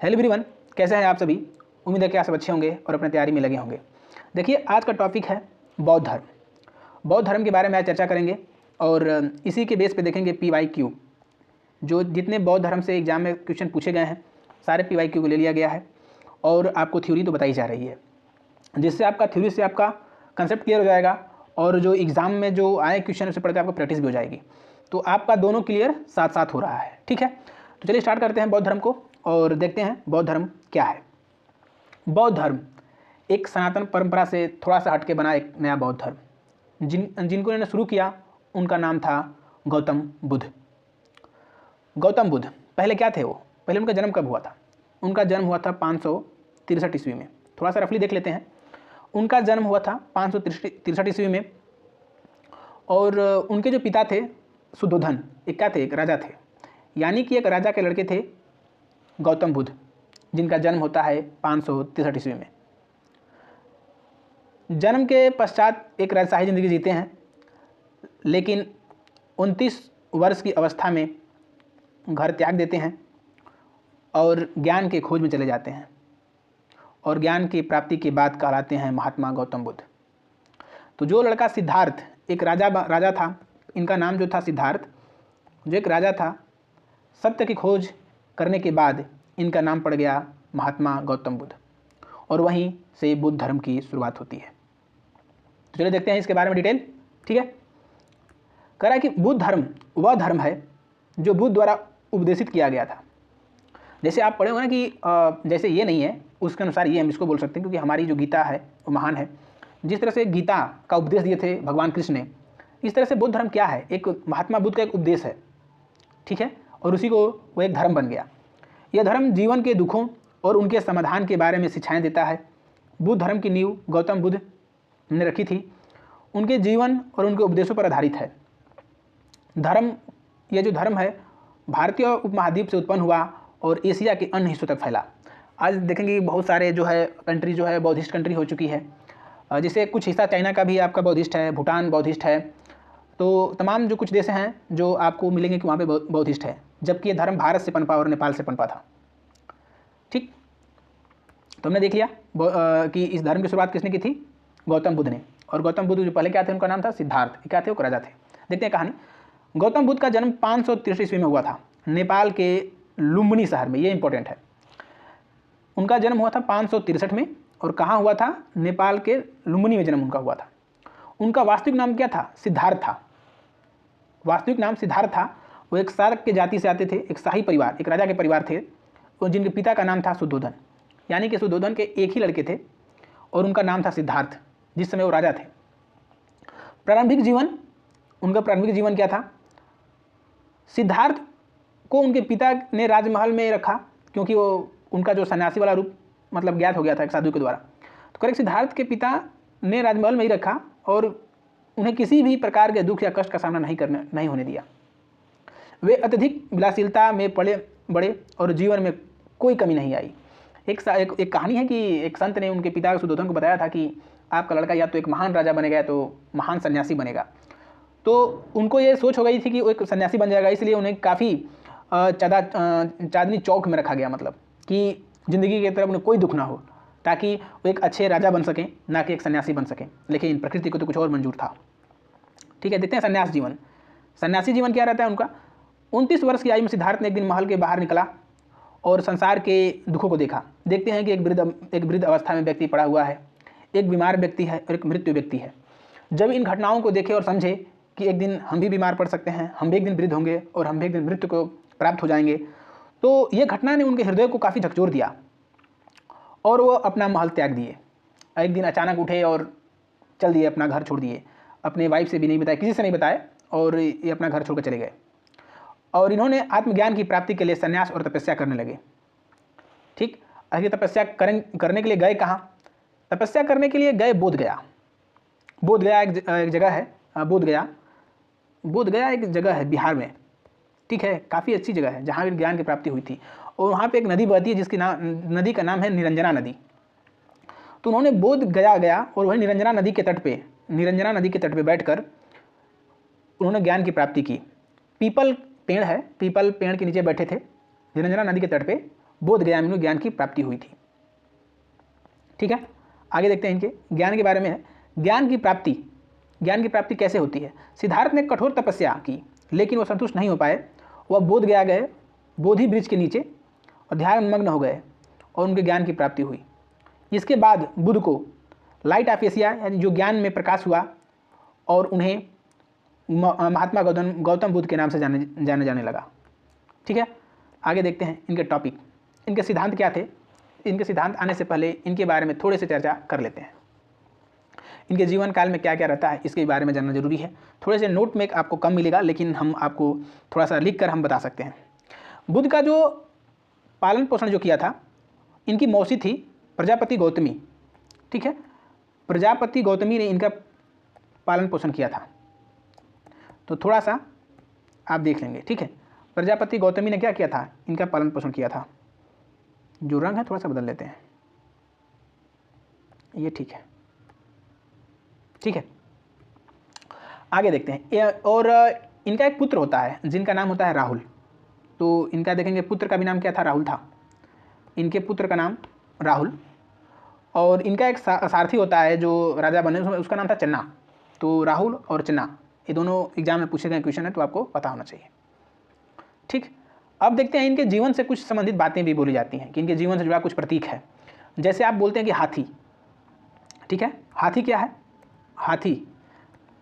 Hello everyone, कैसे हैं आप सभी। उम्मीद है कि आप सब अच्छे होंगे और अपने तैयारी में लगे होंगे। देखिए, आज का टॉपिक है बौद्ध धर्म। बौद्ध धर्म के बारे में आज चर्चा करेंगे और इसी के बेस पे देखेंगे PYQ। जो जितने बौद्ध धर्म से एग्जाम में क्वेश्चन पूछे गए हैं सारे PYQ को ले लिया गया है और आपको थ्योरी तो बताई जा रही है, जिससे आपका थ्योरी से आपका कंसेप्ट क्लियर हो जाएगा और जो एग्ज़ाम में जो आए क्वेश्चन उससे पढ़ के आपको प्रैक्टिस भी हो जाएगी। तो आपका दोनों क्लियर साथ साथ हो रहा है। ठीक है, तो चलिए स्टार्ट करते हैं बौद्ध धर्म को और देखते हैं बौद्ध धर्म क्या है। बौद्ध धर्म एक सनातन परंपरा से थोड़ा सा हटके बना एक नया बौद्ध धर्म। जिनको इन्होंने शुरू किया उनका नाम था गौतम बुद्ध। गौतम बुद्ध पहले क्या थे वो, पहले उनका जन्म कब हुआ था? उनका जन्म हुआ था 563 ईस्वी में। थोड़ा सा रफली देख लेते हैं। उनका जन्म हुआ था 563 ईस्वी में और उनके जो पिता थे शुद्धोधन, एक क्या थे, एक राजा थे। यानी कि एक राजा के लड़के थे गौतम बुद्ध, जिनका जन्म होता है 563 ईस्वी में। जन्म के पश्चात एक राजशाही ज़िंदगी जीते हैं, लेकिन 29 वर्ष की अवस्था में घर त्याग देते हैं और ज्ञान के खोज में चले जाते हैं और ज्ञान की प्राप्ति के बाद कहलाते हैं महात्मा गौतम बुद्ध। तो जो लड़का सिद्धार्थ, एक राजा था, इनका नाम जो था सिद्धार्थ, जो एक राजा था, सत्य की खोज करने के बाद इनका नाम पड़ गया महात्मा गौतम बुद्ध और वहीं से बुद्ध धर्म की शुरुआत होती है। तो चलिए देखते हैं इसके बारे में डिटेल। ठीक है, कह रहा है कि बुद्ध धर्म वह धर्म है जो बुद्ध द्वारा उपदेशित किया गया था। जैसे आप पढ़े हो ना कि जैसे ये नहीं है उसके अनुसार ये हम इसको बोल सकते हैं, क्योंकि हमारी जो गीता है वो महान है। जिस तरह से गीता का उपदेश दिए थे भगवान कृष्ण ने, इस तरह से बुद्ध धर्म क्या है, एक महात्मा बुद्ध का एक उपदेश है। ठीक है, और उसी को वो एक धर्म बन गया। यह धर्म जीवन के दुखों और उनके समाधान के बारे में शिक्षाएं देता है। बुद्ध धर्म की नींव गौतम बुद्ध ने रखी थी, उनके जीवन और उनके उपदेशों पर आधारित है। यह जो धर्म है भारतीय उपमहाद्वीप से उत्पन्न हुआ और एशिया के अन्य हिस्सों तक फैला। आज देखेंगे बहुत सारे जो है कंट्री जो है बौद्धिस्ट कंट्री हो चुकी है। जैसे कुछ हिस्सा चाइना का भी आपका बौद्धिस्ट है, भूटान बौद्धिस्ट है। तो तमाम जो कुछ देश हैं जो आपको मिलेंगे कि वहाँ पे बौद्धिस्ट है, जबकि ये धर्म भारत से पनपा और नेपाल से पनपा था। ठीक, तो हमने देख लिया कि इस धर्म की शुरुआत किसने की थी? गौतम बुद्ध ने। और गौतम बुद्ध जो पहले क्या थे, उनका नाम था सिद्धार्थ। क्या थे वो? राजा थे। देखते हैं कहानी। गौतम बुद्ध का जन्म 563 ईस्वी में हुआ था, नेपाल के लुम्बिनी शहर में। ये इंपॉर्टेंट है। उनका जन्म हुआ था 563 में और कहाँ हुआ था? नेपाल के लुम्बिनी में जन्म उनका हुआ था। उनका वास्तविक नाम क्या था? सिद्धार्थ था। वास्तविक नाम सिद्धार्थ था। वो एक शार्क के जाति से आते थे, एक शाही परिवार, एक राजा के परिवार थे, और जिनके पिता का नाम था शुद्धोधन। यानी कि शुद्धोधन के एक ही लड़के थे और उनका नाम था सिद्धार्थ, जिस समय वो राजा थे। उनका प्रारंभिक जीवन क्या था? सिद्धार्थ को उनके पिता ने राजमहल में रखा, क्योंकि वो उनका जो सन्यासी वाला रूप मतलब ज्ञात हो गया था एक साधु के द्वारा। तो करेक्ट, सिद्धार्थ के पिता ने राजमहल में ही रखा और उन्हें किसी भी प्रकार के दुख या कष्ट का सामना नहीं होने दिया। वे अत्यधिक विलासिलता में पले बड़े और जीवन में कोई कमी नहीं आई। एक कहानी है कि एक संत ने उनके पिता शुद्धोधन को बताया था कि आपका लड़का या तो एक महान राजा बनेगा या तो महान सन्यासी बनेगा। तो उनको ये सोच हो गई थी कि वो एक सन्यासी बन जाएगा, इसलिए उन्हें काफ़ी चांदनी चौक में रखा गया, मतलब कि ज़िंदगी की तरफ उन्हें कोई दुख ना हो, ताकि वो एक अच्छे राजा बन सकें, ना कि एक सन्यासी बन सकें। लेकिन प्रकृति को तो कुछ और मंजूर था। ठीक है, देखते हैं सन्यासी जीवन क्या रहता है उनका। 29 वर्ष की आयु में सिद्धार्थ ने एक दिन महल के बाहर निकला और संसार के दुखों को देखा। देखते हैं कि एक वृद्ध अवस्था में व्यक्ति पड़ा हुआ है, एक बीमार व्यक्ति है और एक मृत्यु व्यक्ति है। जब इन घटनाओं को देखे और समझे कि एक दिन हम भी बीमार पड़ सकते हैं, हम भी एक दिन वृद्ध होंगे और हम भी एक दिन मृत्यु को प्राप्त हो जाएंगे, तो ये घटना ने उनके हृदय को काफ़ी झकझोर दिया और वो अपना महल त्याग दिए। एक दिन अचानक उठे और चल दिए, अपना घर छोड़ दिए। अपने वाइफ से भी नहीं बताया, किसी से नहीं बताया, और ये अपना घर छोड़कर चले गए। और इन्होंने आत्मज्ञान की प्राप्ति के लिए संन्यास और तपस्या करने लगे। ठीक, आगे तपस्या करने के लिए गए कहाँ? तपस्या करने के लिए गए बोधगया। बोधगया एक जगह है, बोधगया एक जगह है बिहार में। ठीक है, काफ़ी अच्छी जगह है जहाँ भी ज्ञान की प्राप्ति हुई थी। और वहाँ पे एक नदी बहती है जिसकी नदी का नाम है निरंजना नदी। तो उन्होंने बोधगया गया और वही निरंजना नदी के तट पे बैठकर उन्होंने ज्ञान की प्राप्ति की। पीपल पेड़ है, पीपल पेड़ के नीचे बैठे थे निरंजना नदी के तट पे, बोध गया में ज्ञान की प्राप्ति हुई थी। ठीक है, आगे देखते हैं इनके ज्ञान के बारे में है। ज्ञान की प्राप्ति कैसे होती है। सिद्धार्थ ने कठोर तपस्या की, लेकिन वो संतुष्ट नहीं हो पाए। वह बोध गया गए, बोधि वृक्ष के नीचे, और ध्यान मग्न हो गए और उनके ज्ञान की प्राप्ति हुई। इसके बाद बुद्ध को लाइट ऑफ एशिया यानी जो ज्ञान में प्रकाश हुआ और उन्हें महात्मा गौतम बुद्ध के नाम से जाने जाने लगा। ठीक है, आगे देखते हैं इनके टॉपिक, इनके सिद्धांत क्या थे। इनके सिद्धांत आने से पहले इनके बारे में थोड़े से चर्चा कर लेते हैं। इनके जीवन काल में क्या क्या रहता है इसके बारे में जानना जरूरी है। थोड़े से नोट में आपको कम मिलेगा, लेकिन हम आपको थोड़ा सा लिख कर हम बता सकते हैं। बुद्ध का जो पालन पोषण जो किया था, इनकी मौसी थी प्रजापति गौतमी। ठीक है, प्रजापति गौतमी ने इनका पालन पोषण किया था, तो थोड़ा सा आप देख लेंगे। ठीक है, प्रजापति गौतमी ने क्या किया था, इनका पालन पोषण किया था। जो रंग है थोड़ा सा बदल लेते हैं, ये ठीक है। ठीक है, आगे देखते हैं। और इनका एक पुत्र होता है जिनका नाम होता है राहुल। तो इनका देखेंगे पुत्र का भी नाम क्या था, राहुल था। इनके पुत्र का नाम राहुल, और इनका एक सारथी होता है जो राजा बने, उसका नाम था चन्ना। तो राहुल और चन्ना ये दोनों एग्जाम में पूछे गए क्वेश्चन है, तो आपको पता होना चाहिए। ठीक, अब देखते हैं इनके जीवन से कुछ संबंधित बातें भी बोली जाती हैं कि इनके जीवन से जुड़ा कुछ प्रतीक है। जैसे आप बोलते हैं कि हाथी। ठीक है, हाथी क्या है,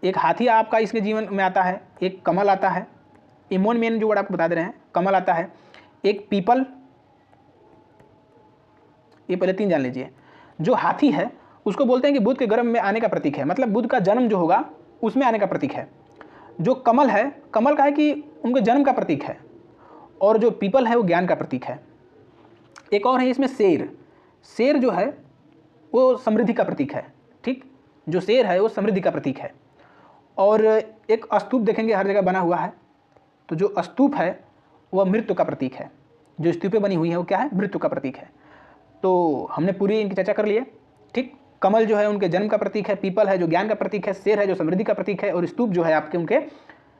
एक हाथी आपका इसके जीवन में आता है, एक कमल आता है, इमोन मेन जो वर्ड आपको बता दे रहे हैं, कमल आता है, एक पीपल, ये पहले 3 जान लीजिए। जो हाथी है उसको बोलते हैं कि बुद्ध के गर्भ में आने का प्रतीक है, मतलब बुद्ध का जन्म जो होगा उसमें आने का प्रतीक है। जो कमल है, कमल का है कि उनके जन्म का प्रतीक है, और जो पीपल है वो ज्ञान का प्रतीक है। एक और है इसमें शेर जो है वो समृद्धि का प्रतीक है। ठीक, जो शेर है वो समृद्धि का प्रतीक है। और एक स्तूप देखेंगे हर जगह बना हुआ है, तो जो स्तूप है वह मृत्यु का प्रतीक है। जो स्तूपें बनी हुई है वो क्या है, मृत्यु का प्रतीक है। तो हमने पूरी इनकी चर्चा कर ली है। ठीक, कमल जो है उनके जन्म का प्रतीक है, पीपल है जो ज्ञान का प्रतीक है, शेर है जो समृद्धि का प्रतीक है, और स्तूप जो है आपके उनके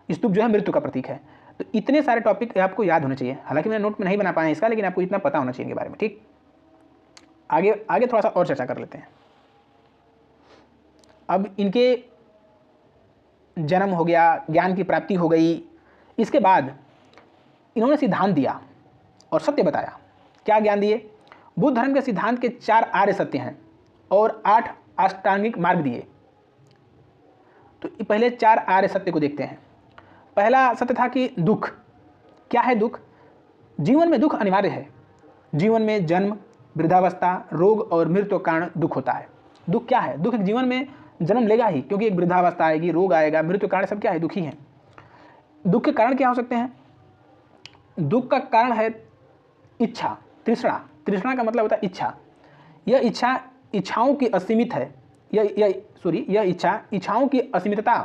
स्तूप जो है मृत्यु का प्रतीक है। तो इतने सारे टॉपिक आपको याद होने चाहिए। हालांकि मैंने नोट में नहीं बना पाया इसका, लेकिन आपको इतना पता होना चाहिए इनके बारे में। ठीक, आगे थोड़ा सा और चर्चा कर लेते हैं। अब इनके जन्म हो गया, ज्ञान की प्राप्ति हो गई, इसके बाद इन्होंने सिद्धांत दिया और सत्य बताया। क्या ज्ञान दिए, बुद्ध धर्म के सिद्धांत के 4 आर्य सत्य हैं और 8 अष्टांगिक मार्ग दिए। तो पहले 4 आर्य सत्य को देखते हैं। पहला सत्य था कि दुख। क्या है दुख, जीवन में दुख अनिवार्य है। जीवन में जन्म, वृद्धावस्था, रोग और मृत्यु के कारण दुख होता है। दुख क्या है, दुख जीवन में जन्म लेगा ही, क्योंकि एक वृद्धावस्था आएगी, रोग आएगा, मृत्यु कारण सब क्या है, दुखी है। दुख के कारण क्या हो सकते हैं, दुख का कारण है इच्छा, तृष्णा का मतलब होता है इच्छा। यह इच्छा इच्छाओं की असीमित है, यह इच्छा इच्छाओं की असीमितता,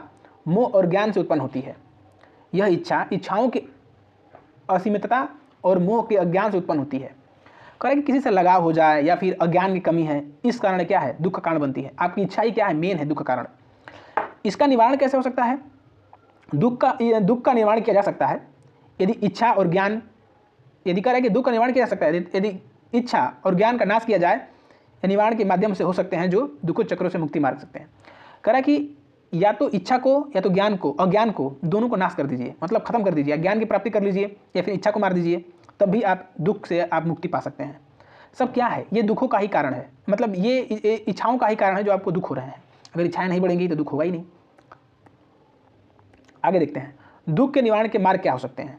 मोह और ज्ञान से उत्पन्न होती है। यह इच्छा इच्छाओं की असीमितता और मोह के अज्ञान से उत्पन्न होती है। कह रहे कि किसी से लगाव हो जाए या फिर अज्ञान की कमी है, इस कारण क्या है, दुख का कारण बनती है। आपकी इच्छा ही क्या है, मेन है दुख का कारण। इसका निवारण कैसे हो सकता है, दुख का निवारण किया जा सकता है यदि इच्छा और ज्ञान, यदि कह रहे कि दुख का निवारण किया जा सकता है यदि इच्छा और ज्ञान का नाश किया जाए, या निवारण के माध्यम से हो सकते हैं जो दुखों चक्रों से मुक्ति मार सकते हैं। कह रहा कि या तो इच्छा को या तो ज्ञान को, अज्ञान को, दोनों को नाश कर दीजिए, मतलब खत्म कर दीजिए, ज्ञान की प्राप्ति कर लीजिए या फिर इच्छा को मार दीजिए, तब भी आप दुख से आप मुक्ति पा सकते हैं। सब क्या है, ये दुखों का ही कारण है, मतलब ये इच्छाओं का ही कारण है जो आपको दुख हो रहे हैं। अगर इच्छाएं नहीं बढ़ेंगी तो दुख होगा ही नहीं। आगे देखते हैं दुख के निवारण के मार्ग क्या हो सकते हैं।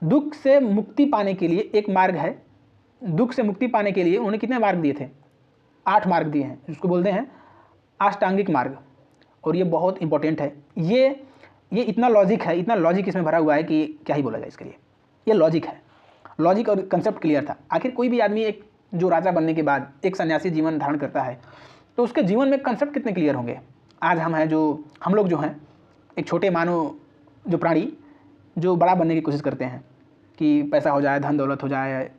दुख से मुक्ति पाने के लिए एक मार्ग है। दुख से मुक्ति पाने के लिए उन्होंने कितने मार्ग दिए थे, 8 मार्ग दिए हैं, जिसको बोलते हैं अष्टांगिक मार्ग। और ये बहुत इंपॉर्टेंट है। ये इतना लॉजिक है, इतना लॉजिक इसमें भरा हुआ है कि क्या ही बोला जाए इसके लिए। ये लॉजिक है, लॉजिक और कंसेप्ट क्लियर था। आखिर कोई भी आदमी एक जो राजा बनने के बाद एक सन्यासी जीवन धारण करता है तो उसके जीवन में कंसेप्ट कितने क्लियर होंगे। आज हम लोग जो हैं एक छोटे मानव जो प्राणी जो बड़ा बनने की कोशिश करते हैं कि पैसा हो जाए, धन दौलत हो जाए,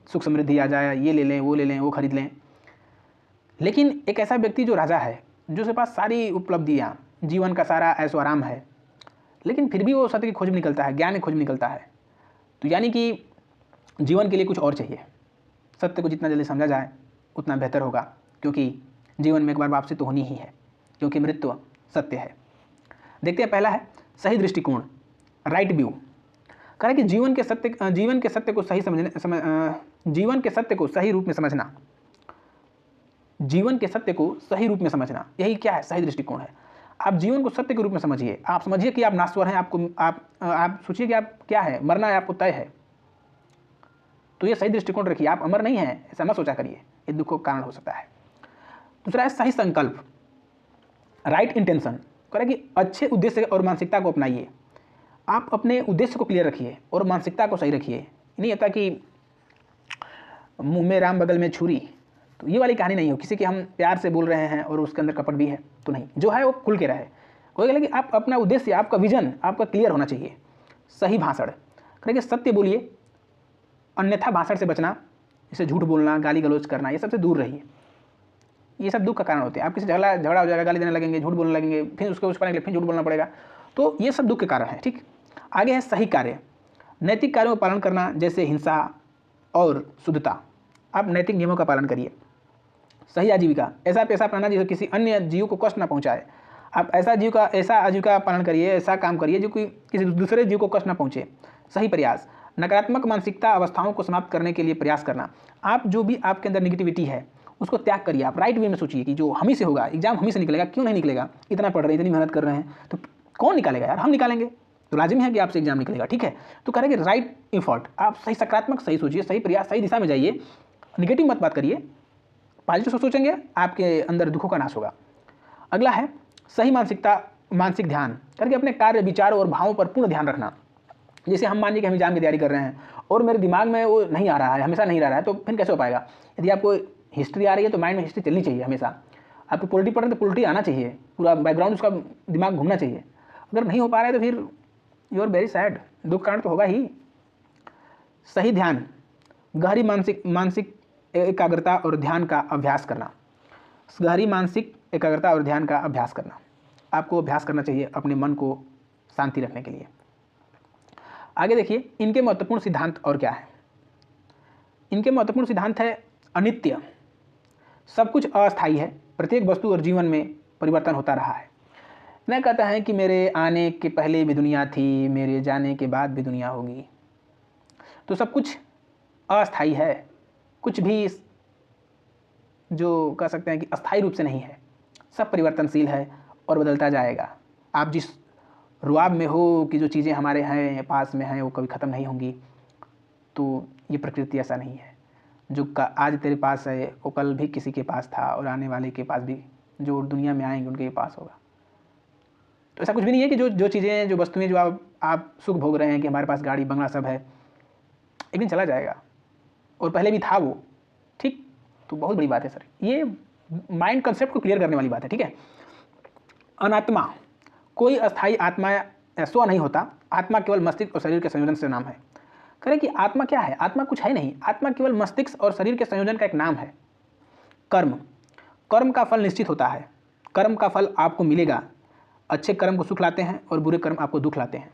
सुख समृद्धि आ जाए, ये ले लें, वो खरीद लें। लेकिन एक ऐसा व्यक्ति जो राजा है, जो उसके पास सारी उपलब्धियाँ, जीवन का सारा ऐशो आराम है, लेकिन फिर भी वो सत्य की खोज में निकलता है, ज्ञान की खोज में निकलता है। तो यानी कि जीवन के लिए कुछ और चाहिए। सत्य को जितना जल्दी समझा जाए उतना बेहतर होगा, क्योंकि जीवन में एक बार वापसी तो होनी ही है, क्योंकि मृत्यु सत्य है। देखते हैं, पहला है सही दृष्टिकोण, राइट व्यू। कह रहा है कि जीवन के सत्य को सही जीवन के सत्य को सही रूप में समझना, जीवन के सत्य को सही रूप में समझना, यही क्या है, सही दृष्टिकोण है। आप जीवन को सत्य के रूप में समझिए। आप समझिए कि आप नाश्वर हैं, आप सोचिए कि आप क्या है, मरना है, आपको तय है, तो ये सही दृष्टिकोण रखिए। आप अमर नहीं हैं ऐसा मत सोचा करिए, ये दुख का कारण हो सकता है। दूसरा है सही संकल्प, राइट इंटेंशन। कह रहा है कि अच्छे उद्देश्य और मानसिकता को अपनाइए। आप अपने उद्देश्य को क्लियर रखिए और मानसिकता को सही रखिए। नहीं होता कि मुंह में राम बगल में छुरी, तो ये वाली कहानी नहीं हो, किसी के हम प्यार से बोल रहे हैं और उसके अंदर कपट भी है, तो नहीं, जो है वो खुल के रहे। कोई कहे कि आप अपना उद्देश्य, आपका विजन आपका क्लियर होना चाहिए। सही भाषण, कहेंगे सत्य बोलिए, अन्यथा भाषण से बचना, जैसे झूठ बोलना, गाली गलौज करना, ये सबसे दूर रहिए। ये सब दुख का कारण होते हैं। आप किसी झगड़ा हो जाएगा, गाली देने लगेंगे, झूठ बोलने लगेंगे, फिर उसको पाने के लिए फिर झूठ बोलना पड़ेगा, तो ये सब दुख के कारण है। ठीक, आगे है सही कार्य, नैतिक कार्यों का पालन करना, जैसे हिंसा और शुद्धता। आप नैतिक नियमों का पालन करिए। सही आजीविका, ऐसा पैसा अपनाना जिससे किसी अन्य जीव को कष्ट ना पहुंचाए। आप ऐसा आजीविका पालन करिए, ऐसा काम करिए जो कि किसी दूसरे जीव को कष्ट ना पहुंचे। सही प्रयास, नकारात्मक मानसिकता अवस्थाओं को समाप्त करने के लिए प्रयास करना। आप जो भी आपके अंदर निगेटिविटी है उसको त्याग करिए। आप राइट वे में सोचिए कि जो हम ही से होगा, एग्जाम हम ही से निकलेगा, क्यों नहीं निकलेगा, इतना पढ़ रहे हैं, इतनी मेहनत कर रहे हैं, तो कौन निकालेगा यार, हम निकालेंगे, तो लाजिमी है कि आपसे एग्जाम निकलेगा। ठीक है, तो कह रहे कि राइट एफर्ट, आप सही सकारात्मक सही सोचिए, सही प्रयास, सही दिशा में जाइए, निगेटिव मत बात करिए। पॉजिटिव सोचेंगे आपके अंदर दुखों का नाश होगा। अगला है सही मानसिक ध्यान, करके अपने कार्य, विचारों और भावों पर पूर्ण ध्यान रखना। जैसे हम मानिए कि हम एग्जाम की तैयारी कर रहे हैं और मेरे दिमाग में वो नहीं आ रहा है, हमेशा नहीं रह रहा है, तो फिर कैसे हो पाएगा। यदि आपको हिस्ट्री आ रही है तो माइंड में हिस्ट्री चलनी चाहिए हमेशा। आपको पॉलिटी पढ़ रहे हैं तो पॉलिटी आना चाहिए, पूरा बैकग्राउंड उसका दिमाग घूमना चाहिए। अगर नहीं हो पा रहा है तो फिर यू आर वेरी सैड, दुख कारण तो होगा ही। सही ध्यान, गहरी मानसिक एकाग्रता और ध्यान का अभ्यास करना। गहरी मानसिक एकाग्रता और ध्यान का अभ्यास करना, आपको अभ्यास करना चाहिए अपने मन को शांति रखने के लिए। आगे देखिए, इनके महत्वपूर्ण सिद्धांत और क्या है। इनके महत्वपूर्ण सिद्धांत है अनित्य, सब कुछ अस्थायी है, प्रत्येक वस्तु और जीवन में परिवर्तन होता रहा है। न कहता है कि मेरे आने के पहले भी दुनिया थी, मेरे जाने के बाद भी दुनिया होगी, तो सब कुछ अस्थायी है, कुछ भी जो कह सकते हैं कि अस्थायी रूप से नहीं है, सब परिवर्तनशील है और बदलता जाएगा। आप जिस रुआब में हो कि जो चीज़ें हमारे हैं, पास में हैं, वो कभी ख़त्म नहीं होंगी, तो ये प्रकृति ऐसा नहीं है। जो आज तेरे पास है वो कल भी किसी के पास था और आने वाले के पास भी, जो दुनिया में आएंगे उनके पास होगा। तो ऐसा कुछ भी नहीं है कि जो चीज़ें, जो वस्तुएं, जो आप सुख भोग रहे हैं कि हमारे पास गाड़ी बंगला सब है, एक दिन चला जाएगा और पहले भी था वो। ठीक, तो बहुत बड़ी बात है सर, ये माइंड कंसेप्ट को क्लियर करने वाली बात है। ठीक है, अनात्मा, कोई अस्थायी आत्मा स्व नहीं होता, आत्मा केवल मस्तिष्क और शरीर के संयोजन से नाम है। करें कि आत्मा क्या है, आत्मा कुछ है नहीं, आत्मा केवल मस्तिष्क और शरीर के संयोजन का एक नाम है। कर्म का फल निश्चित होता है, कर्म का फल आपको मिलेगा। अच्छे कर्म को सुख लाते हैं और बुरे कर्म आपको दुख लाते हैं।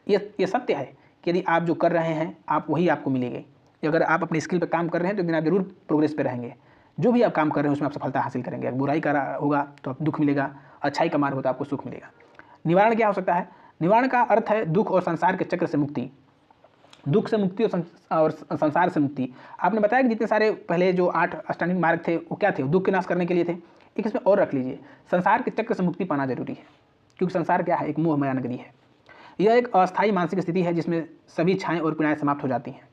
ये सत्य है कि यदि आप जो कर रहे हैं आप वही आपको मिलेंगे। अगर आप अपनी स्किल पर काम कर रहे हैं तो एक दिन आप जरूर प्रोग्रेस पे रहेंगे। जो भी आप काम कर रहे हैं उसमें आप सफलता हासिल करेंगे। अगर बुराई का होगा तो आप दुख मिलेगा, अच्छाई का मार्ग होगा तो आपको सुख मिलेगा। निवारण क्या हो सकता है, निवारण का अर्थ है दुख और संसार के चक्र से मुक्ति, दुख से मुक्ति और संसार से मुक्ति। आपने बताया कि जितने सारे पहले जो 8 अष्टांगिक मार्ग थे वो क्या थे, दुख के नाश करने के लिए थे। एक इसमें और रख लीजिए, संसार के चक्र से मुक्ति पाना जरूरी है, क्योंकि संसार क्या है, एक मोह माया नगरी है। यह एक अस्थायी मानसिक स्थिति है जिसमें सभी इच्छाएं और पीड़ाएं समाप्त हो जाती हैं।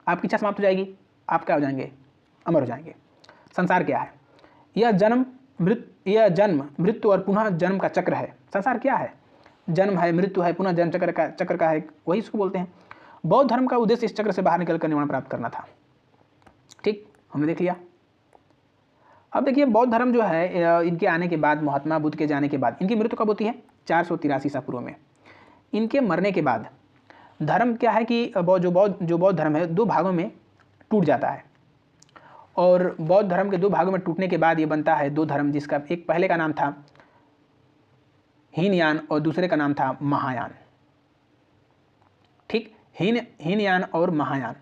आपकी इच्छा समाप्त हो जाएगी, आप क्या हो जाएंगे, अमर हो जाएंगे। संसार क्या है, यह जन्म मृत्यु और पुनः जन्म का चक्र है। संसार क्या है, जन्म है, मृत्यु है, पुनः जन्म चक्र का है, वही इसको बोलते हैं। बौद्ध धर्म का उद्देश्य इस चक्र से बाहर निकलकर निर्वाण प्राप्त करना था। ठीक, हमने देख लिया। अब देखिए बौद्ध धर्म जो है, इनके आने के बाद, महात्मा बुद्ध के जाने के बाद, इनकी मृत्यु कब होती है, 483 ईसा पूर्व में। इनके मरने के बाद धर्म क्या है कि जो बौद्ध धर्म है 2 भागों में टूट जाता है। और बौद्ध धर्म के 2 भागों में टूटने के बाद ये बनता है 2 धर्म, जिसका एक पहले का नाम था हीनयान और दूसरे का नाम था महायान। ठीक, हीनयान और महायान,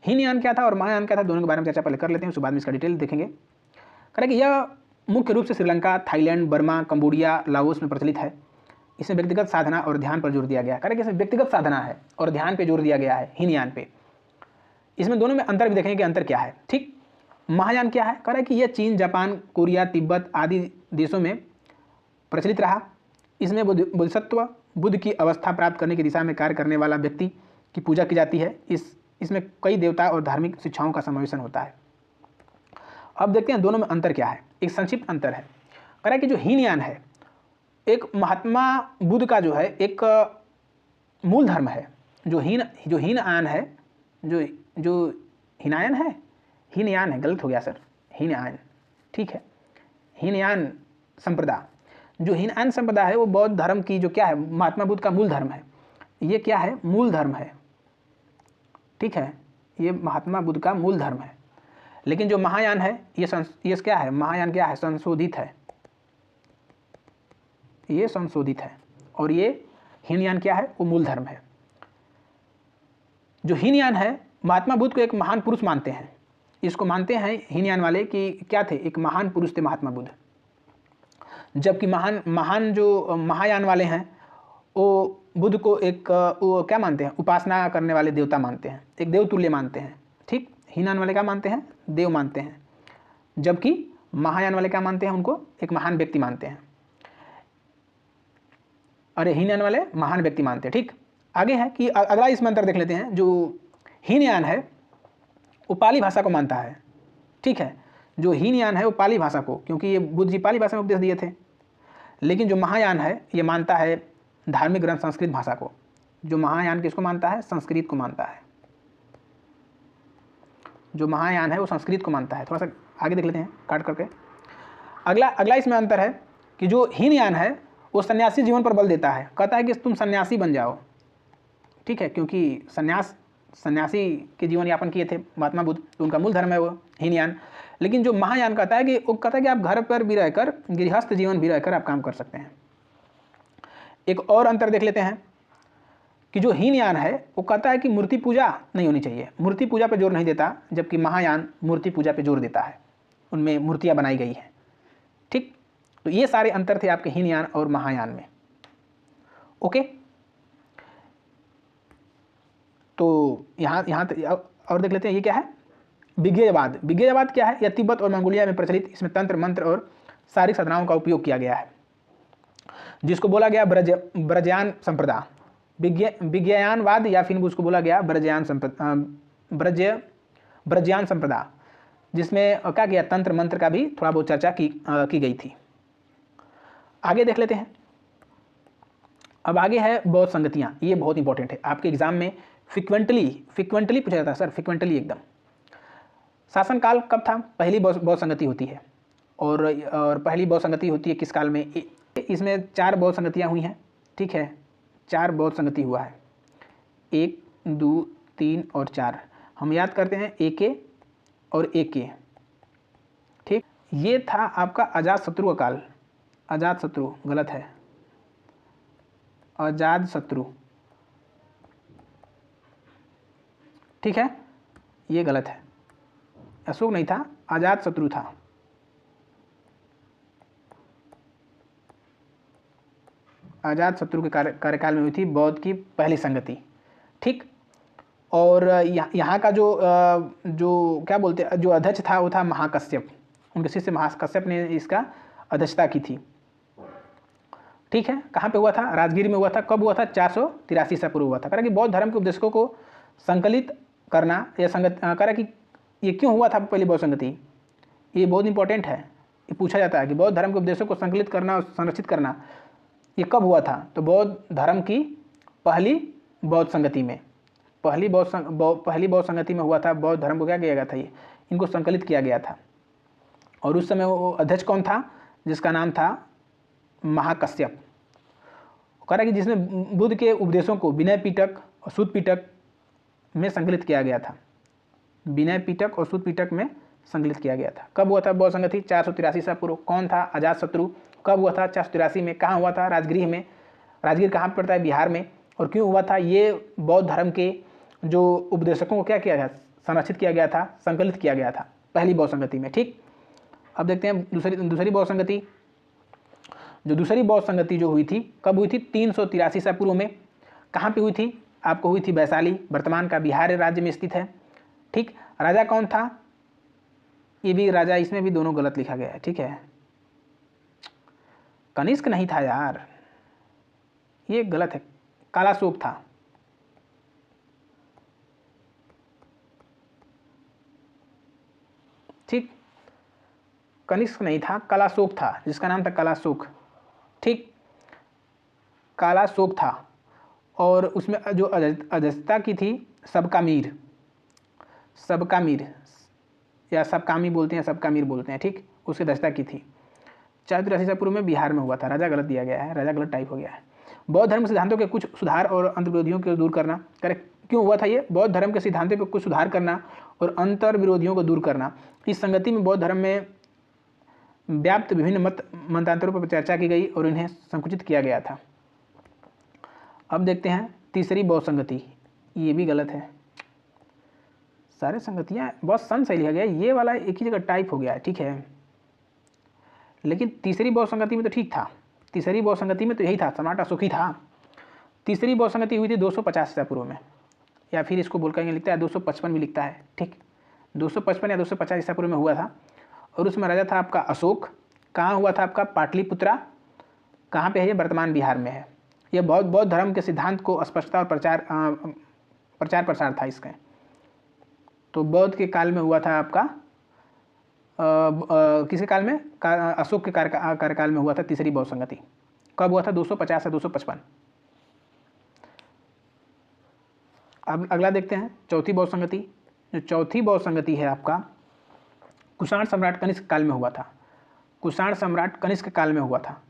हीनयान क्या था और महायान क्या था, दोनों के बारे में चर्चा पहले कर लेते हैं, उसके बाद में इसका डिटेल देखेंगे। कह रहे कि यह मुख्य रूप से Sri Lanka, Thailand, Burma, Cambodia, Laos में प्रचलित है। इसमें व्यक्तिगत साधना और ध्यान पर जोर दिया गया है। कह रहे कि इसमें व्यक्तिगत साधना है और ध्यान पे जोर दिया गया है हीनयान पे। इसमें दोनों में अंतर भी देखेंगे कि अंतर क्या है। ठीक, महायान क्या है, कह रहा है कि यह चीन, जापान, कोरिया, तिब्बत आदि देशों में प्रचलित रहा। इसमें बोधिसत्व, बुद्ध की अवस्था प्राप्त करने की दिशा में कार्य करने वाला व्यक्ति की पूजा की जाती है। इसमें कई देवता और धार्मिक शिक्षाओं का समावेशन होता है। अब देखते हैं दोनों में अंतर क्या है। एक संक्षिप्त अंतर है, कह रहा है कि जो हीनयान है एक महात्मा बुद्ध का जो है एक मूल धर्म है। जो हीनयान है, जो हीनयान है, हीनयान है, गलत हो गया सर, हीनयान, ठीक है, हीनयान संप्रदाय, जो हीनयान संप्रदाय है वो बौद्ध धर्म की जो क्या है, महात्मा बुद्ध का मूल धर्म है। ये क्या है, मूल धर्म है, ठीक है, ये महात्मा बुद्ध का मूल धर्म है। लेकिन जो महायान है ये क्या है, महायान क्या है, संशोधित है, ये संशोधित है। और ये हीनयान क्या है, वो मूल धर्म है। जो हीनयान है महात्मा बुद्ध को एक महान पुरुष मानते हैं। इसको मानते हैं हीनयान वाले कि क्या थे, एक महान पुरुष थे महात्मा बुद्ध। जबकि महान जो महायान वाले हैं वो बुद्ध को एक वो क्या मानते हैं, उपासना करने वाले देवता मानते हैं, एक देव तुल्य मानते हैं। ठीक, हीनयान वाले क्या मानते हैं, देव मानते हैं। जबकि महायान वाले क्या मानते हैं, उनको एक महान व्यक्ति मानते हैं। अरे हीनयान वाले महान व्यक्ति मानते हैं। ठीक, आगे है कि अगला इसमें अंतर देख लेते हैं। जो हीनयान है वो पाली भाषा को मानता है। ठीक है, जो हीनयान है वो पाली भाषा को, क्योंकि ये बुद्ध जी पाली भाषा में उपदेश दिए थे। लेकिन जो महायान है ये मानता है धार्मिक ग्रंथ संस्कृत भाषा को। जो महायान किसको मानता है, संस्कृत को मानता है। जो महायान है वो संस्कृत को मानता है। थोड़ा सा आगे देख लेते हैं काट करके। अगला इसमें अंतर है कि जो हीनयान है वो सन्यासी जीवन पर बल देता है, कहता है कि तुम सन्यासी बन जाओ। ठीक है, क्योंकि सन्यासी के जीवन यापन किए थे महात्मा बुद्ध, तो उनका मूल धर्म है वो हीनयान। लेकिन जो महायान कहता है कि आप घर पर भी रहकर, गृहस्थ जीवन भी रहकर आप काम कर सकते हैं। एक और अंतर देख लेते हैं कि जो हीनयान है वो कहता है कि मूर्ति पूजा नहीं होनी चाहिए, मूर्ति पूजा पर जोर नहीं देता, जबकि महायान मूर्ति पूजा पर जोर देता है, उनमें मूर्तियाँ बनाई गई हैं। ठीक, तो ये सारे अंतर थे आपके हीनयान और महायान में। ओके, तो यहाँ और देख लेते हैं ये क्या है, विज्ञेयवाद। विज्ञेयवाद क्या है, यह तिब्बत और मंगोलिया में प्रचलित, इसमें तंत्र मंत्र और शारीरिक साधनाओं का उपयोग किया गया है, जिसको बोला गया ब्रजयान संप्रदाय। विज्ञानवाद या फिर उसको बोला गया ब्रजयान संप्रदाय, जिसमें क्या किया, तंत्र मंत्र का भी थोड़ा बहुत चर्चा की गई थी। आगे देख लेते हैं। अब आगे है बौद्ध संगतियाँ। ये बहुत इंपॉर्टेंट है, आपके एग्जाम में फ्रिक्वेंटली पूछा जाता है सर, फ्रिक्वेंटली एकदम। शासनकाल कब था, पहली बौद्ध संगति होती है। और पहली बौद्ध संगति होती है किस काल में, इसमें 4 बौद्ध संगतियाँ हुई हैं। ठीक है, 4 बौद्ध संगति हुआ है, 1, 2, 3 और 4। हम याद करते हैं AK और AK। ठीक, ये था आपका अजातशत्रु का काल। अजातशत्रु गलत है, अजातशत्रु, ठीक है, ये गलत है, अशोक नहीं था, अजातशत्रु था। अजातशत्रु के कार्यकाल में हुई थी बौद्ध की पहली संगति। ठीक, और यहाँ का जो क्या बोलते हैं, जो अध्यक्ष था वो था महाकश्यप। उनके शिष्य महाकश्यप ने इसका अध्यक्षता की थी। ठीक है, कहाँ पे हुआ था, राजगीर में हुआ था। कब हुआ था, 483 ईसा पूर्व हुआ था। कह रहा कि बौद्ध धर्म के उपदेशकों को संकलित करना या कह रहा कि ये क्यों हुआ था पहली बौद्ध संगति, ये बहुत इंपॉर्टेंट है। ये पूछा जाता है कि बौद्ध धर्म के उपदेशों को संकलित करना और संरक्षित करना ये कब हुआ था। तो बौद्ध धर्म की पहली बौद्ध संगति में, पहली बौद्ध संगति में हुआ था। बौद्ध धर्म को क्या किया गया था, ये इनको संकलित किया गया था। और उस समय वो अध्यक्ष कौन था, जिसका नाम था महाकश्यप। कह रहा है कि जिसमें बुद्ध के उपदेशों को विनय पिटक और सूत पिटक में संकलित किया गया था। विनय पिटक और सूत पिटक में संकलित किया गया था। कब हुआ था बौद्ध संगति, 483 ईसा पूर्व। कौन था, अजातशत्रु। कब हुआ था, 483 में। कहाँ हुआ था, राजगीर में। राजगीर कहाँ पड़ता है, बिहार में। और क्यों हुआ था, ये बौद्ध धर्म के जो उपदेशकों को क्या किया गया, संरक्षित किया गया था, संकलित किया गया था पहली बौद्ध संगति में। ठीक, अब देखते हैं दूसरी बौद्ध संगति। जो दूसरी बौद्ध संगति जो हुई थी, कब हुई थी? 383 ईसा पूर्व में। कहाँ पे हुई थी? आपको हुई थी वैशाली, वर्तमान का बिहार राज्य में स्थित है। ठीक, राजा कौन था? ये भी राजा, इसमें भी दोनों गलत लिखा गया है। ठीक है, कनिष्क नहीं था यार, ये गलत है, कालाशोक था। ठीक, कनिष्क नहीं था, कालाशोक था, जिसका नाम था कालाशोक। ठीक, कालाशोक था। और उसमें जो अध्यक्षता की थी सबका मीर, सबका मीर या सबकामी बोलते हैं, सबका मीर बोलते हैं। ठीक, उसकी अध्यक्षता की थी। 483 ईसा पूर्व में बिहार में हुआ था। राजा गलत दिया गया है, राजा गलत टाइप हो गया है। बौद्ध धर्म सिद्धांतों के कुछ सुधार और अंतर्विरोधियों को दूर करना। करेक्ट, क्यों हुआ था ये? बौद्ध धर्म के सिद्धांतों पर कुछ सुधार करना और अंतर विरोधियों को दूर करना। इस संगति में बौद्ध धर्म में व्याप्त विभिन्न मतांतरों पर चर्चा की गई और इन्हें संकुचित किया गया था। अब देखते हैं तीसरी बौद्ध संगति। ये भी गलत है, सारे संगतियाँ बहुत सन सही लिखा गया, ये वाला एक ही जगह टाइप हो गया है। ठीक है, लेकिन तीसरी बौद्ध संगति में तो ठीक था, तीसरी बौद्ध संगति में तो यही था, सम्राट अशोक ही था। तीसरी बौद्ध संगति हुई थी 250 ईसा पूर्व में, या फिर इसको बोलकर लिखता है 255 भी लिखता है। ठीक, 255 या 250 ईसा पूर्व में हुआ था। और उसमें राजा था आपका अशोक। कहाँ हुआ था आपका? पाटलिपुत्रा। कहाँ पे है ये? वर्तमान बिहार में है। ये बौद्ध धर्म के सिद्धांत को स्पष्टता और प्रचार प्रसार था इसका। तो बौद्ध के काल में हुआ था आपका किसके काल में? अशोक के कार्यकाल में हुआ था तीसरी बौद्ध संगति। कब हुआ था? 250 से 255। अब अगला देखते हैं चौथी बौद्ध संगति। जो चौथी बौद्ध संगति है आपका कुषाण सम्राट कनिष्क काल में हुआ था। कुषाण सम्राट कनिष्क काल में हुआ था,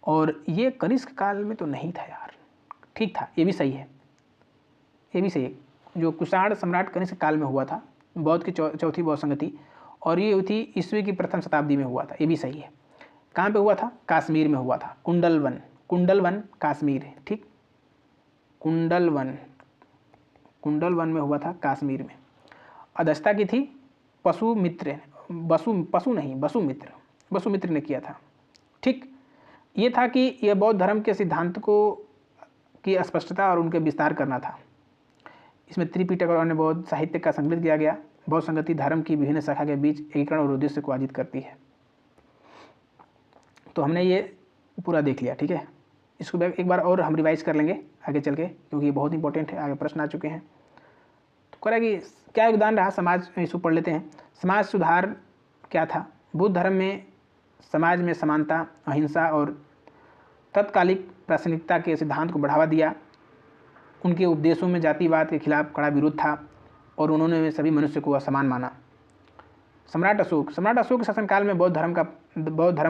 और ये कनिष्क काल में तो नहीं था यार। ठीक था, ये भी सही है, ये भी सही है। जो कुषाण सम्राट कनिष्क काल में हुआ था बौद्ध की चौथी बौद्ध संगति, और ये हुई थी ईस्वी की प्रथम शताब्दी में हुआ था, ये भी सही है। कहाँ पे हुआ था? कश्मीर में हुआ था, कुंडलवन, कुंडलवन कश्मीर है। ठीक, कुंडलवन, कुंडलवन में हुआ था कश्मीर में। अध्यक्षता की थी वसुमित्र ने किया था। ठीक, ये था कि यह बौद्ध धर्म के सिद्धांत को की स्पष्टता और उनके विस्तार करना था। इसमें त्रिपिटक और अन्य बौद्ध साहित्य का संकलित किया गया। बौद्ध संगति धर्म की विभिन्न शाखा के बीच एकीकरण और उद्देश्य को अर्जित करती है। तो हमने ये पूरा देख लिया। ठीक है, इसको एक बार और हम रिवाइज कर लेंगे आगे चल के, क्योंकि ये बहुत इंपॉर्टेंट है, आगे प्रश्न आ चुके हैं। तो कह रहा है कि क्या योगदान रहा समाज, इसको पढ़ लेते हैं। समाज सुधार क्या था? बुद्ध धर्म में समाज में समानता, अहिंसा और तत्कालिक प्रासंगिकता के सिद्धांत को बढ़ावा दिया। उनके उपदेशों में जातिवाद के खिलाफ कड़ा विरोध था और उन्होंने सभी मनुष्य को असमान माना। सम्राट अशोक के शासनकाल में बौद्ध धर्म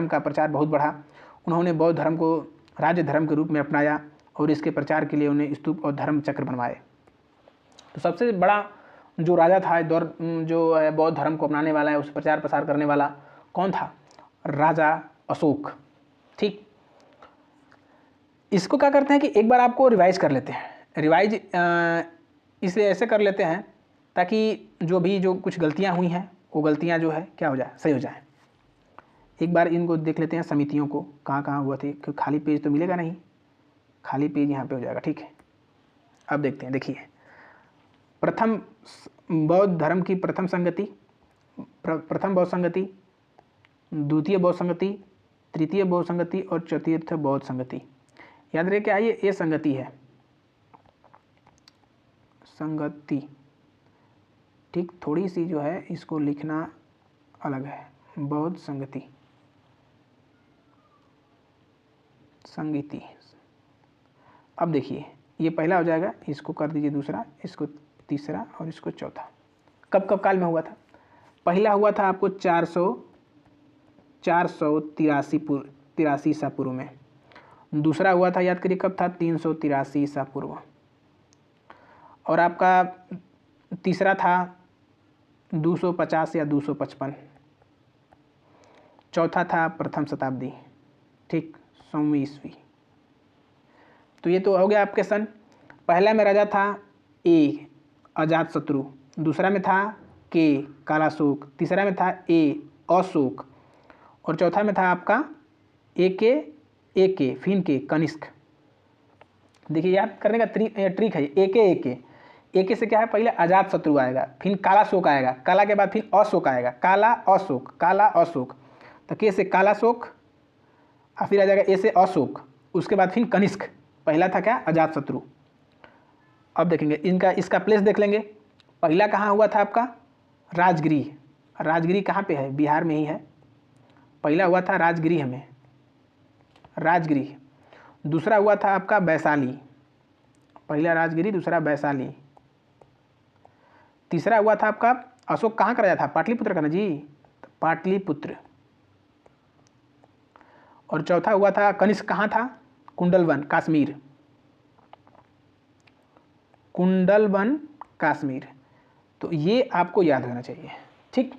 का प्रचार बहुत बढ़ा। उन्होंने बौद्ध धर्म को राज्य धर्म के रूप में अपनाया और इसके प्रचार के लिए उन्हें स्तूप और धर्म चक्र बनवाए। तो सबसे बड़ा जो राजा था दौर जो है बौद्ध धर्म को अपनाने वाला है, उस प्रचार प्रसार करने वाला कौन था? राजा अशोक। ठीक, इसको क्या करते हैं कि एक बार आपको रिवाइज कर लेते हैं। रिवाइज इसलिए ऐसे कर लेते हैं ताकि जो कुछ गलतियां हुई हैं वो गलतियां जो है क्या हो जाए, सही हो जाए। एक बार इनको देख लेते हैं, समितियों को कहाँ हुआ थे, क्योंकि खाली पेज तो मिलेगा नहीं, खाली पेज यहाँ पे हो जाएगा। ठीक है, अब देखते हैं। देखिए, प्रथम बौद्ध धर्म की प्रथम बौद्ध संगति, द्वितीय बौद्ध संगति, तृतीय बौद्ध संगति और चतुर्थ बौद्ध संगति। याद रहे क्या ये संगति है, संगति। ठीक, थोड़ी सी जो है इसको लिखना अलग है, बौद्ध संगति, संगति। अब देखिए ये पहला हो जाएगा, इसको कर दीजिए दूसरा, इसको तीसरा और इसको चौथा। कब काल में हुआ था? पहला हुआ था आपको 483 ईसा पूर्व में। दूसरा हुआ था, याद करिए कब था? 383 ईसा पूर्व। और आपका तीसरा था 250 या 255। चौथा था प्रथम शताब्दी। ठीक, 100वीं ईस्वी। तो ये तो हो गया आपके सन। पहला में राजा था अजातशत्रु, दूसरा में था के कालाशोक, तीसरा में था ए अशोक, और चौथा में था आपका ए के फिन के कनिष्क। देखिए याद करने का ट्रिक है। ए के से क्या है, पहले अजात शत्रु आएगा, फिर काला शोक आएगा, काला के बाद फिर अशोक आएगा, काला अशोक, तो के से काला शोक और फिर आ जाएगा ए से अशोक, उसके बाद फिर कनिष्क। पहला था क्या, अजात शत्रु। अब देखेंगे इसका प्लेस देख लेंगे। पहला कहाँ हुआ था आपका, राजगिरी कहाँ पे है, बिहार में ही है। पहला हुआ था राजगिरी में, राजगिरी। दूसरा हुआ था आपका वैशाली, पहला राजगिरी, दूसरा वैशाली। तीसरा हुआ था आपका अशोक, कहाँ कराया था, पाटलिपुत्र का ना जी, पाटलिपुत्र। और चौथा हुआ था कनिष्क, कहाँ था, कुंडलवन कश्मीर, कश्मीर। तो ये आपको याद रहना चाहिए, ठीक।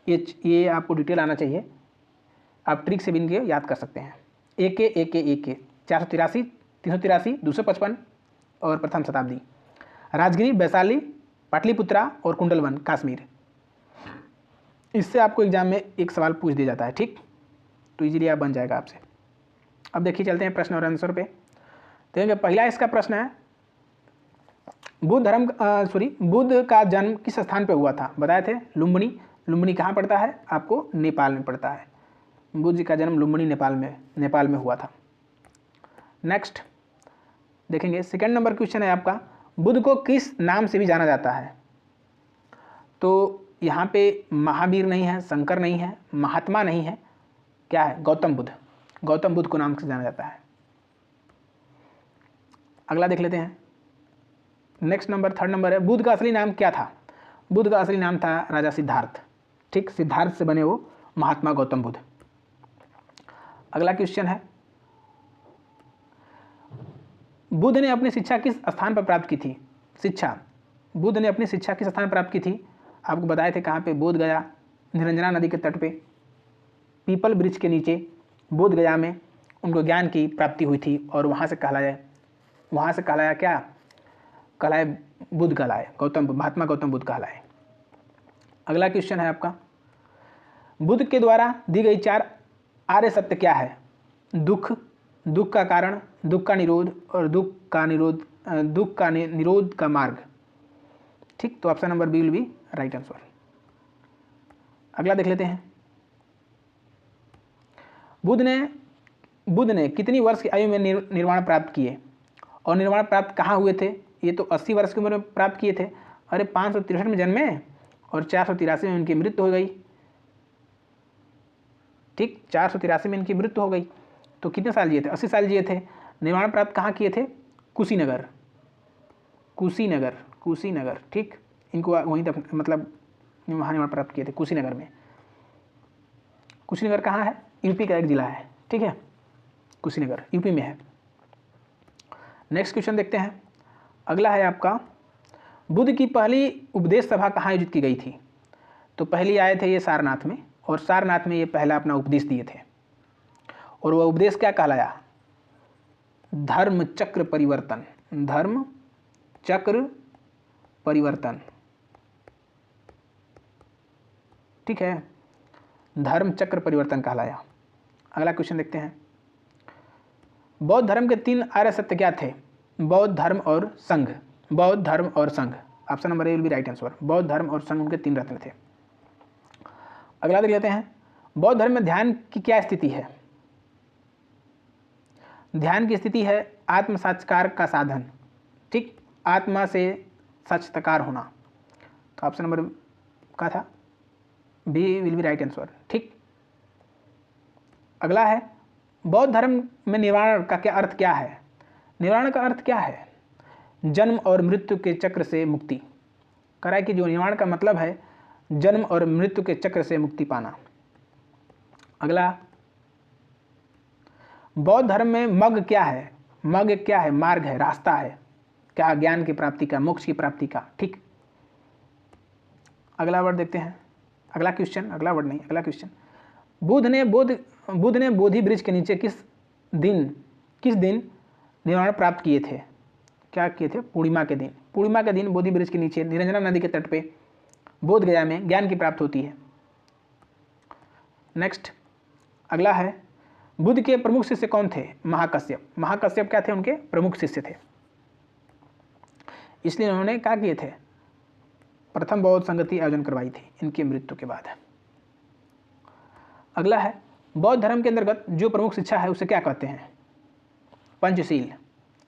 ये आपको डिटेल आना चाहिए, आप ट्रिक से भी इनके याद कर सकते हैं। ए के 483, 383, 255 और प्रथम शताब्दी। राजगिरी, वैशाली, पाटलिपुत्रा और कुंडलवन कश्मीर। इससे आपको एग्जाम में एक सवाल पूछ दिया जाता है, ठीक। तो इजीली आप बन जाएगा आपसे। अब देखिए चलते हैं प्रश्न और आंसर पे। देखिए पहला इसका प्रश्न है, बुद्ध का जन्म किस स्थान पे हुआ था, बताए थे लुम्बिनी कहाँ पड़ता है, आपको नेपाल में पड़ता है। बुद्ध जी का जन्म लुम्बिनी नेपाल में हुआ था। नेक्स्ट देखेंगे, सेकंड नंबर क्वेश्चन है आपका, बुद्ध को किस नाम से भी जाना जाता है। तो यहाँ पे महावीर नहीं है, शंकर नहीं है, महात्मा नहीं है, क्या है, गौतम बुद्ध को नाम से जाना जाता है। अगला देख लेते हैं। नेक्स्ट नंबर, थर्ड नंबर है, बुद्ध का असली नाम क्या था। बुद्ध का असली नाम था राजा सिद्धार्थ, ठीक। सिद्धार्थ से बने वो महात्मा गौतम बुद्ध। अगला क्वेश्चन है, बुद्ध ने अपनी शिक्षा किस स्थान पर प्राप्त की थी। बुद्ध ने अपनी शिक्षा किस स्थान पर प्राप्त की थी, आपको बताए थे कहाँ पे, बोध गया, निरंजना नदी के तट पे, पीपल वृक्ष के नीचे, बोध गया में उनको ज्ञान की प्राप्ति हुई थी। और वहाँ से कहलाया क्या, कहलाए बुद्ध कहलाए, महात्मा गौतम बुद्ध कहलाए। अगला क्वेश्चन है आपका, बुद्ध के द्वारा दी गई 4 आर्य सत्य क्या है। दुख का कारण, दुख का निरोध और दुख का निरोध का मार्ग, ठीक। तो option number B will be right answer. अगला देख लेते हैं, बुद्ध ने कितनी वर्ष की आयु में निर्वाण प्राप्त किए, और निर्वाण प्राप्त कहाँ हुए थे। ये तो 80 वर्ष की उम्र में प्राप्त किए थे। अरे 563 में जन्मे और 483 में उनकी मृत्यु हो गई, ठीक। 483 में इनकी मृत्यु हो गई, तो कितने साल जिए थे, 80 साल जिए थे। निर्वाण प्राप्त कहाँ किए थे, कुशीनगर, ठीक। इनको वहीं तक मतलब वहाँ निर्वाण प्राप्त किए थे, कुशीनगर में। कुशीनगर कहाँ है, यूपी का एक जिला है, ठीक है। कुशीनगर यूपी में है। नेक्स्ट क्वेश्चन देखते हैं। अगला है आपका, बुद्ध की पहली उपदेश सभा कहाँ आयोजित की गई थी। तो पहली आए थे ये सारनाथ में, और सारनाथ में ये पहला अपना उपदेश दिए थे। और वह उपदेश क्या कहलाया, धर्म चक्र परिवर्तन, ठीक है, धर्म चक्र परिवर्तन कहलाया। अगला क्वेश्चन देखते हैं, बौद्ध धर्म के 3 आर्य सत्य क्या थे। बौद्ध धर्म और संघ, option number A will be right answer. बौद्ध धर्म और संघ उनके 3 रत्न थे। अगला देख लेते हैं, बौद्ध धर्म में ध्यान की क्या स्थिति है। ध्यान की स्थिति है आत्म साक्षात्कार का साधन, ठीक। आत्मा से साक्षात्कार होना, तो ऑप्शन नंबर क्या था, B will be right answer, ठीक। अगला है, बौद्ध धर्म में निर्वाण का क्या अर्थ क्या है। निर्वाण का अर्थ क्या है, जन्म और मृत्यु के चक्र से मुक्ति। करा कि जो निर्वाण का मतलब है जन्म और मृत्यु के चक्र से मुक्ति पाना। अगला, बौद्ध धर्म में मग क्या है। मार्ग है, रास्ता है, क्या, ज्ञान की प्राप्ति का, मोक्ष की प्राप्ति का, ठीक। अगला वर्ड देखते हैं, अगला क्वेश्चन, बुद्ध ने बोधि वृक्ष के नीचे किस दिन निर्वाण प्राप्त किए थे। क्या किए थे, पूर्णिमा के दिन बोधि वृक्ष के नीचे निरंजना नदी के तट पे बोध गया में ज्ञान की प्राप्ति होती है। नेक्स्ट अगला है, बुद्ध के प्रमुख शिष्य कौन थे? महाकश्यप। महाकश्यप क्या थे? उनके प्रमुख शिष्य थे, इसलिए उन्होंने क्या किए थे? प्रथम बौद्ध संगति आयोजन करवाई थी इनकी मृत्यु के बाद। अगला है, बौद्ध धर्म के अंतर्गत जो प्रमुख शिक्षा है उसे क्या कहते हैं? Panchsheel.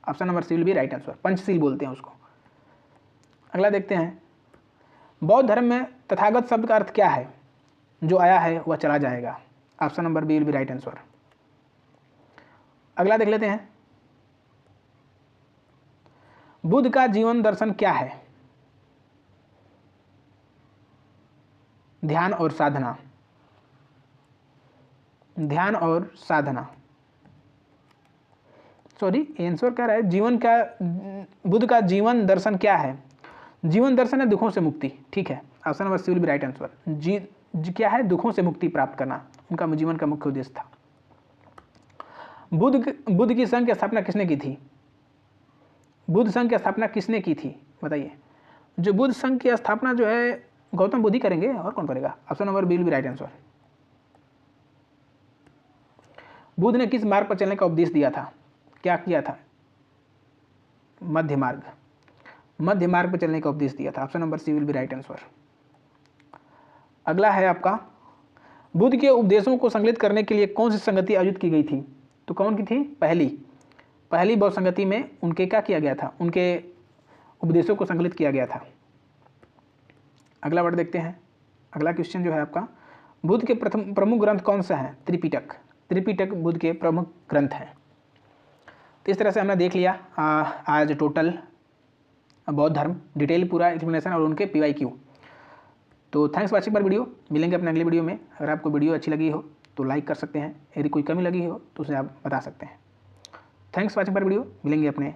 Option number C will be right answer, Panchsheel बोलते हैं उसको। अगला देखते हैं, बौद्ध धर्म में तथागत शब्द का अर्थ क्या है? जो आया है वह चला जाएगा। Option number B will be right answer. अगला देख लेते हैं, बुद्ध का जीवन दर्शन क्या है? ध्यान और साधना। ध्यान और साधना, सॉरी आंसर कह रहा है जीवन का, बुद्ध का जीवन दर्शन क्या है? जीवन दर्शन है दुखों से मुक्ति। ठीक है, option number C will be right answer. क्या है? दुखों से मुक्ति प्राप्त करना उनका जीवन का मुख्य उद्देश्य था। बुद्ध की संघ की स्थापना किसने की थी? बुद्ध संघ की स्थापना किसने की थी बताइए? जो बुद्ध संघ की स्थापना जो है गौतम बुद्ध ही करेंगे, और कौन करेगा? Option number B will be right answer. Buddha ने किस मार्ग पर चलने का उपदेश दिया था? क्या किया था? मध्य मार्ग। मध्य मार्ग पर चलने का उपदेश दिया था। Option number C will be right answer. अगला है आपका, बुद्ध के उपदेशों को संकलित करने के लिए कौन सी संगति आयोजित की गई थी? तो कौन की थी? पहली बौद्ध संगति में उनके क्या किया गया था? उनके उपदेशों को संकलित किया गया था। अगला वर्ड देखते हैं। अगला क्वेश्चन जो है आपका, बुद्ध के प्रमुख ग्रंथ कौन सा है? त्रिपिटक। त्रिपिटक बुद्ध के प्रमुख ग्रंथ हैं। तो इस तरह से हमने देख लिया आज टोटल बौद्ध धर्म, डिटेल पूरा एक्सप्लेनेशन और उनके PYQ। तो थैंक्स वॉचिंग पर वीडियो, मिलेंगे अपने अगले वीडियो में। अगर आपको वीडियो अच्छी लगी हो तो लाइक कर सकते हैं, यदि कोई कमी लगी हो तो उसे आप बता सकते हैं। थैंक्स वॉचिंग पर वीडियो, मिलेंगे अपने